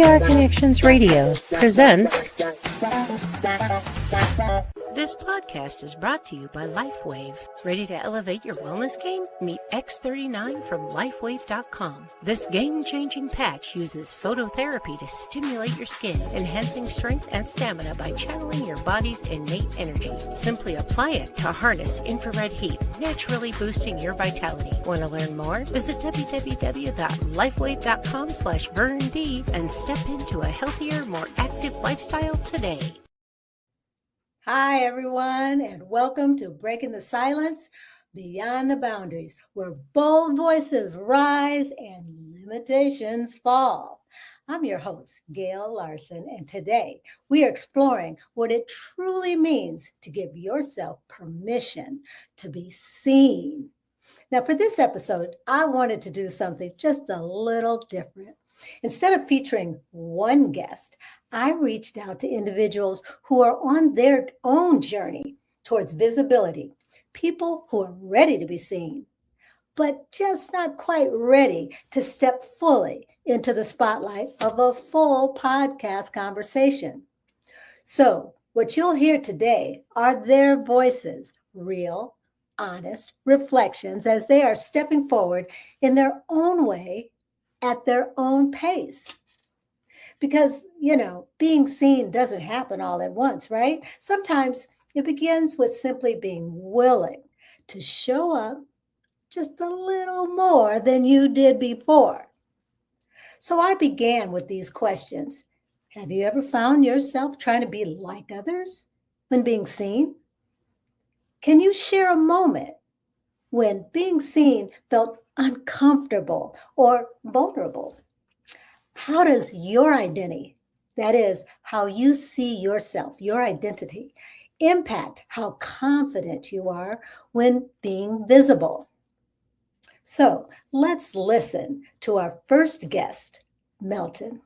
PR Connections Radio presents. This podcast is brought to you by LifeWave. Ready to elevate your wellness game? Meet X39 from LifeWave.com. This game-changing patch uses phototherapy to stimulate your skin, enhancing strength and stamina by channeling your body's innate energy. Simply apply it to harness infrared heat, naturally boosting your vitality. Want to learn more? Visit www.lifewave.com/VernD and step into a healthier, more active lifestyle today. Hi, everyone, and welcome to Breaking the Silence Beyond the Boundaries, where bold voices rise and limitations fall. I'm your host, Gail Larson, and today we are exploring what it truly means to give yourself permission to be seen. Now, for this episode, I wanted to do something just a little different. Instead of featuring one guest, I reached out to individuals who are on their own journey towards visibility, people who are ready to be seen, but just not quite ready to step fully into the spotlight of a full podcast conversation. So, what you'll hear today are their voices, real, honest reflections as they are stepping forward in their own way at their own pace. Because, being seen doesn't happen all at once, right? Sometimes it begins with simply being willing to show up just a little more than you did before. So I began with these questions. Have you ever found yourself trying to be like others when being seen? Can you share a moment when being seen felt uncomfortable or vulnerable? How does your identity, that is, how you see yourself, your identity, impact how confident you are when being visible? So let's listen to our first guest, Melton.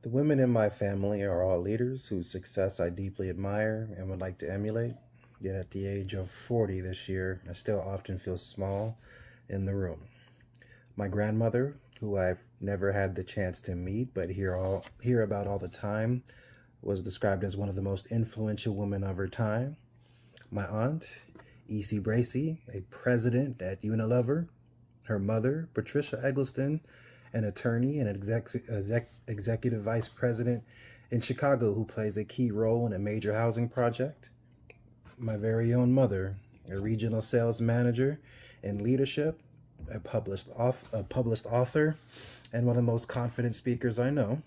The women in my family are all leaders whose success I deeply admire and would like to emulate. Yet at the age of 40 this year, I still often feel small in the room. My grandmother, who I've never had the chance to meet but hear about all the time, was described as one of the most influential women of her time. My aunt, E.C. Bracy, a president at Unilever. Her mother, Patricia Eggleston, an attorney and executive vice president in Chicago who plays a key role in a major housing project. My very own mother, a regional sales manager in leadership, a published author, and one of the most confident speakers I know.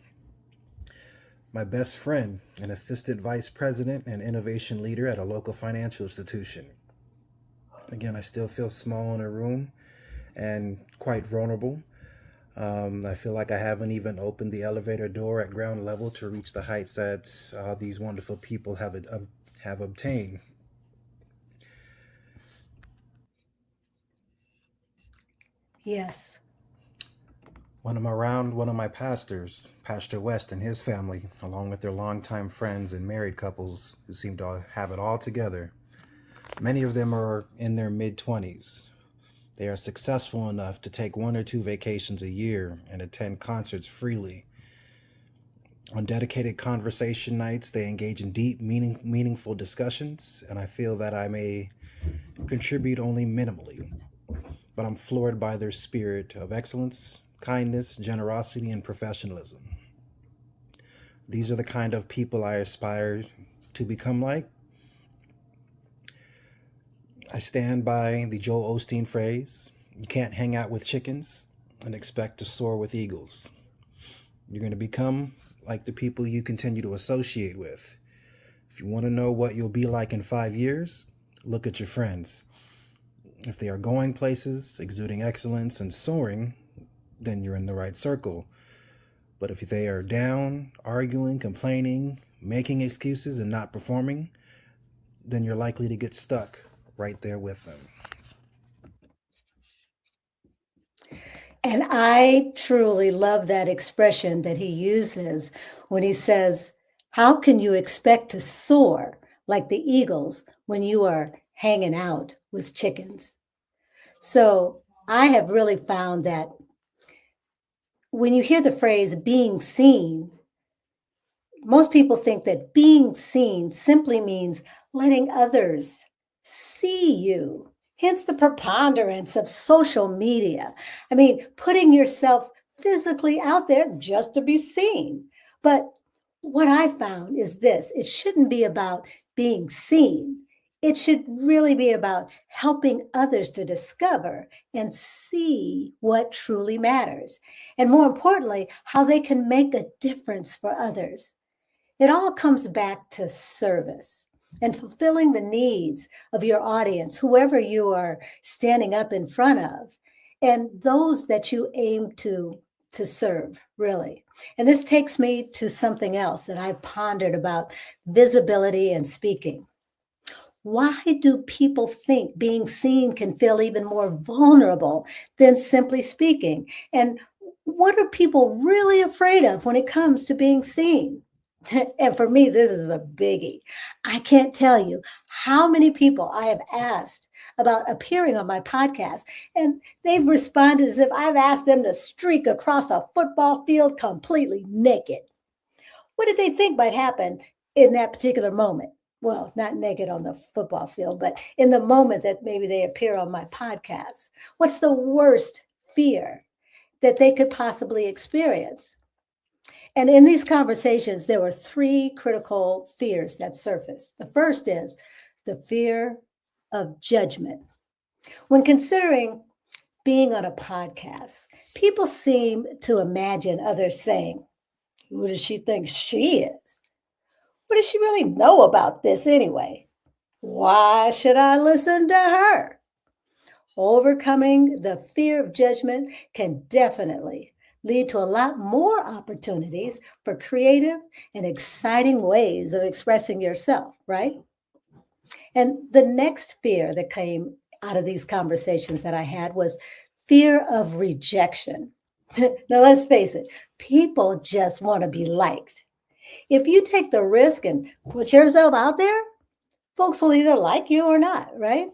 My best friend, an assistant vice president and innovation leader at a local financial institution. Again, I still feel small in a room and quite vulnerable. I feel like I haven't even opened the elevator door at ground level to reach the heights that these wonderful people have obtained. Yes. When I'm around one of my pastors, Pastor West and his family, along with their longtime friends and married couples who seem to have it all together, many of them are in their mid-20s. They are successful enough to take 1 or 2 vacations a year and attend concerts freely. On dedicated conversation nights, they engage in deep, meaningful discussions, and I feel that I may contribute only minimally. But I'm floored by their spirit of excellence, kindness, generosity, and professionalism. These are the kind of people I aspire to become like. I stand by the Joel Osteen phrase, you can't hang out with chickens and expect to soar with eagles. You're going to become like the people you continue to associate with. If you want to know what you'll be like in 5 years, look at your friends. If they are going places, exuding excellence and soaring, then you're in the right circle. But if they are down, arguing, complaining, making excuses, and not performing, then you're likely to get stuck right there with them. And I truly love that expression that he uses when he says, how can you expect to soar like the eagles when you are hanging out with chickens? So I have really found that when you hear the phrase being seen, most people think that being seen simply means letting others see you. Hence the preponderance of social media. I mean, putting yourself physically out there just to be seen. But what I found is this: it shouldn't be about being seen. It should really be about helping others to discover and see what truly matters. And more importantly, how they can make a difference for others. It all comes back to service and fulfilling the needs of your audience, whoever you are standing up in front of, and those that you aim to serve, really. And this takes me to something else that I pondered about visibility and speaking. Why do people think being seen can feel even more vulnerable than simply speaking? And what are people really afraid of when it comes to being seen? And for me, this is a biggie. I can't tell you how many people I have asked about appearing on my podcast, and they've responded as if I've asked them to streak across a football field completely naked. What did they think might happen in that particular moment? Well, not naked on the football field, but in the moment that maybe they appear on my podcast. What's the worst fear that they could possibly experience? And in these conversations, there were three critical fears that surfaced. The first is the fear of judgment. When considering being on a podcast, people seem to imagine others saying, "Who does she think she is? What does she really know about this anyway? Why should I listen to her?" Overcoming the fear of judgment can definitely lead to a lot more opportunities for creative and exciting ways of expressing yourself, right? And the next fear that came out of these conversations that I had was fear of rejection. Now, let's face it, people just want to be liked. If you take the risk and put yourself out there, folks will either like you or not, right?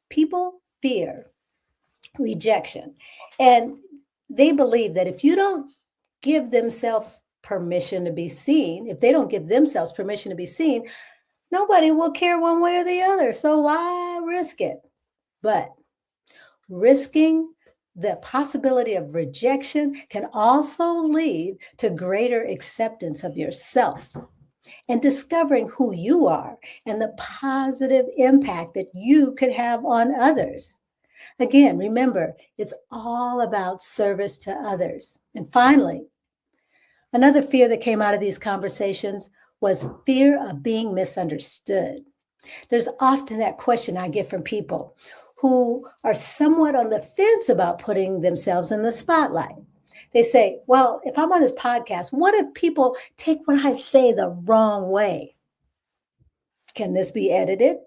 People fear rejection. And they believe that if you don't give themselves permission to be seen, if they don't give themselves permission to be seen, nobody will care one way or the other. So why risk it? But risking the possibility of rejection can also lead to greater acceptance of yourself and discovering who you are and the positive impact that you could have on others. Again, remember, it's all about service to others. And finally, another fear that came out of these conversations was fear of being misunderstood. There's often that question I get from people who are somewhat on the fence about putting themselves in the spotlight. They say, "Well, if I'm on this podcast, what if people take what I say the wrong way? Can this be edited?"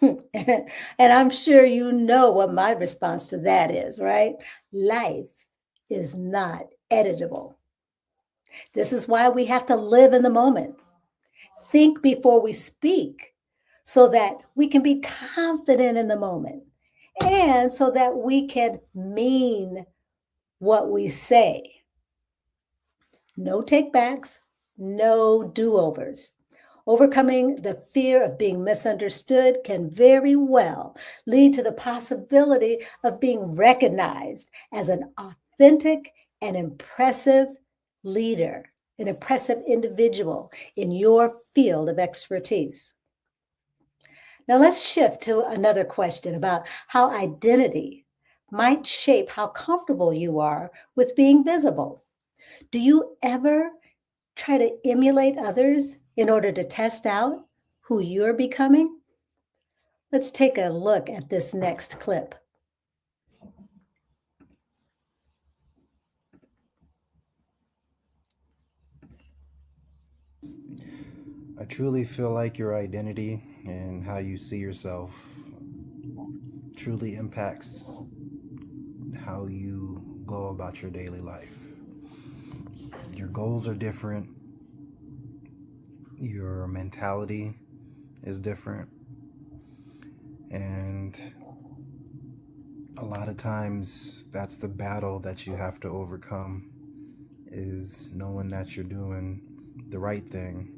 And I'm sure you know what my response to that is, right? Life is not editable. This is why we have to live in the moment. Think before we speak so that we can be confident in the moment and so that we can mean what we say. No takebacks, no do-overs. Overcoming the fear of being misunderstood can very well lead to the possibility of being recognized as an authentic and impressive leader, an impressive individual in your field of expertise. Now, let's shift to another question about how identity might shape how comfortable you are with being visible. Do you ever try to emulate others in order to test out who you're becoming? Let's take a look at this next clip. I truly feel like your identity and how you see yourself truly impacts how you go about your daily life. Your goals are different, your mentality is different, and a lot of times that's the battle that you have to overcome, is knowing that you're doing the right thing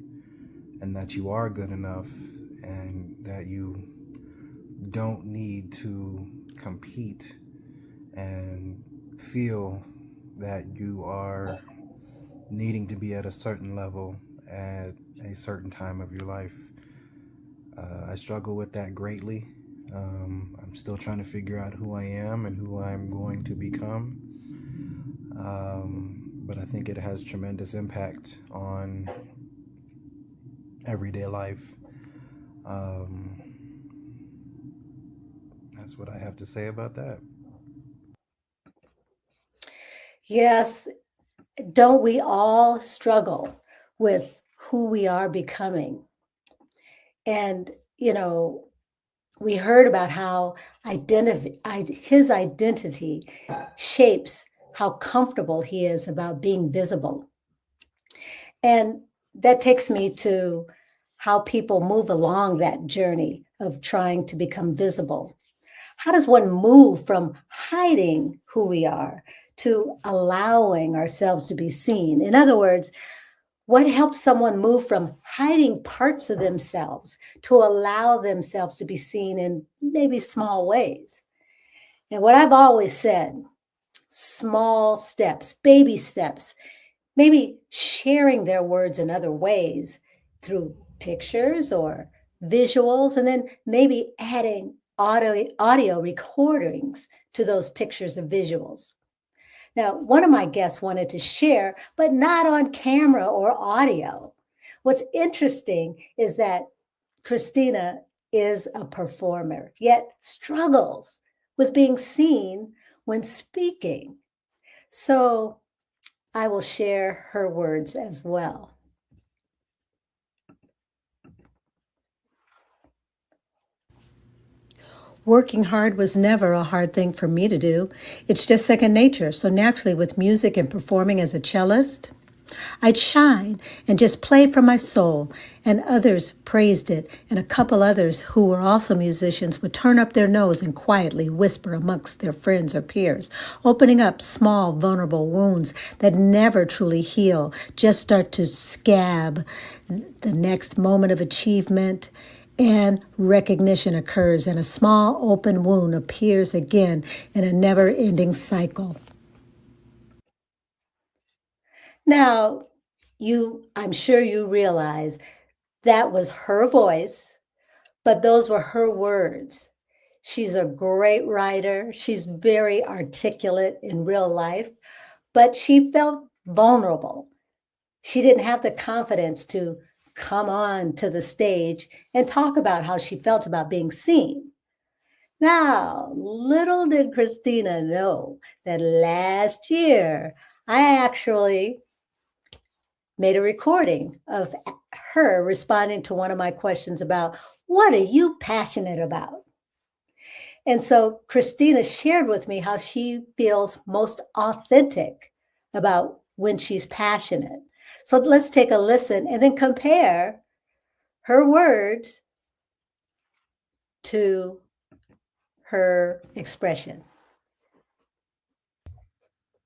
and that you are good enough and that you don't need to compete and feel that you are needing to be at a certain level at a certain time of your life. I struggle with that greatly. I'm still trying to figure out who I am and who I'm going to become. But I think it has tremendous impact on everyday life. That's what I have to say about that. Yes, don't we all struggle with who we are becoming? And, we heard about how his identity shapes how comfortable he is about being visible. And that takes me to how people move along that journey of trying to become visible. How does one move from hiding who we are to allowing ourselves to be seen? In other words, what helps someone move from hiding parts of themselves to allow themselves to be seen in maybe small ways? And what I've always said, small steps, baby steps, maybe sharing their words in other ways through pictures or visuals, and then maybe adding audio recordings to those pictures and visuals. Now, one of my guests wanted to share, but not on camera or audio. What's interesting is that Christina is a performer, yet struggles with being seen when speaking. So I will share her words as well. Working hard was never a hard thing for me to do. It's just second nature. So naturally, with music and performing as a cellist, I'd shine and just play from my soul, and others praised it, and a couple others who were also musicians would turn up their nose and quietly whisper amongst their friends or peers, opening up small, vulnerable wounds that never truly heal, just start to scab. The next moment of achievement and recognition occurs, and a small open wound appears again in a never-ending cycle. Now, I'm sure you realize that was her voice, but those were her words. She's a great writer. She's very articulate in real life, but she felt vulnerable. She didn't have the confidence to come on to the stage and talk about how she felt about being seen. Now, little did Christina know that last year I actually made a recording of her responding to one of my questions about what are you passionate about? And so Christina shared with me how she feels most authentic about when she's passionate. So let's take a listen and then compare her words to her expression.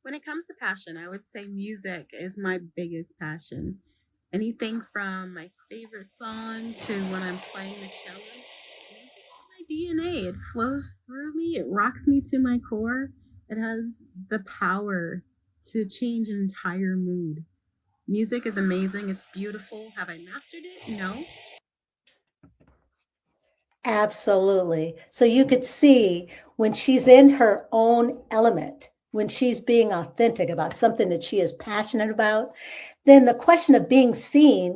When it comes to passion, I would say music is my biggest passion. Anything from my favorite song to when I'm playing the cello, music's in my DNA. It flows through me, it rocks me to my core. It has the power to change an entire mood. Music is amazing, it's beautiful. Have I mastered it? No. Absolutely. So you could see when she's in her own element, when she's being authentic about something that she is passionate about, then the question of being seen,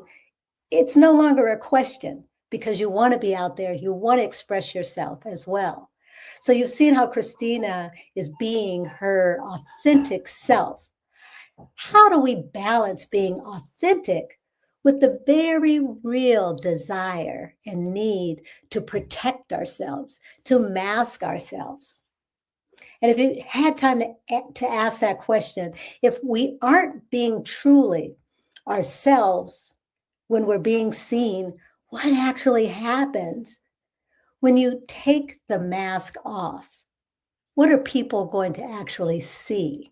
it's no longer a question because you want to be out there, you want to express yourself as well. So you've seen how Christina is being her authentic self. How do we balance being authentic with the very real desire and need to protect ourselves, to mask ourselves? And if you had time to ask that question, if we aren't being truly ourselves when we're being seen, what actually happens when you take the mask off? What are people going to actually see?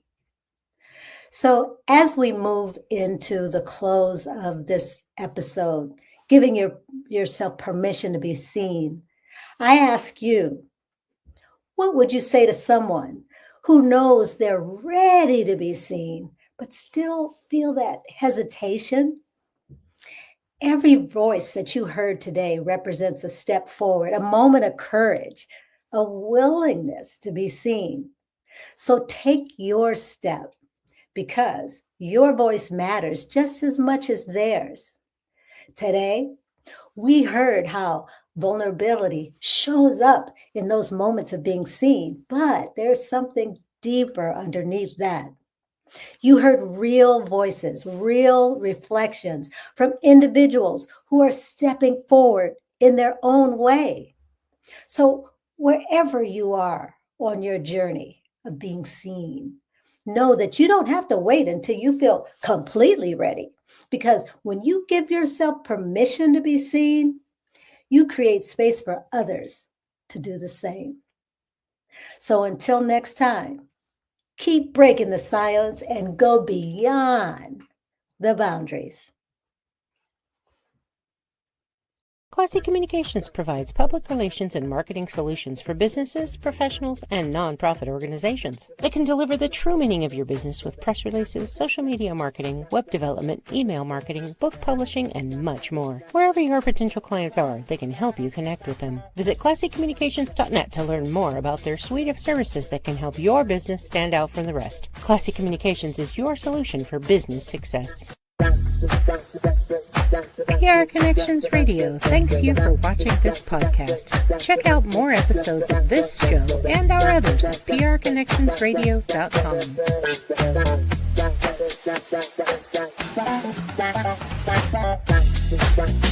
So as we move into the close of this episode, giving yourself permission to be seen, I ask you, what would you say to someone who knows they're ready to be seen, but still feel that hesitation? Every voice that you heard today represents a step forward, a moment of courage, a willingness to be seen. So take your step, because your voice matters just as much as theirs. Today, we heard how vulnerability shows up in those moments of being seen, but there's something deeper underneath that. You heard real voices, real reflections from individuals who are stepping forward in their own way. So wherever you are on your journey of being seen, know that you don't have to wait until you feel completely ready, because when you give yourself permission to be seen, you create space for others to do the same. So until next time, keep breaking the silence and go beyond the boundaries. Classy Communications provides public relations and marketing solutions for businesses, professionals, and nonprofit organizations. They can deliver the true meaning of your business with press releases, social media marketing, web development, email marketing, book publishing, and much more. Wherever your potential clients are, they can help you connect with them. Visit classycommunications.net to learn more about their suite of services that can help your business stand out from the rest. Classy Communications is your solution for business success. PR Connections Radio thanks you for watching this podcast. Check out more episodes of this show and our others at prconnectionsradio.com.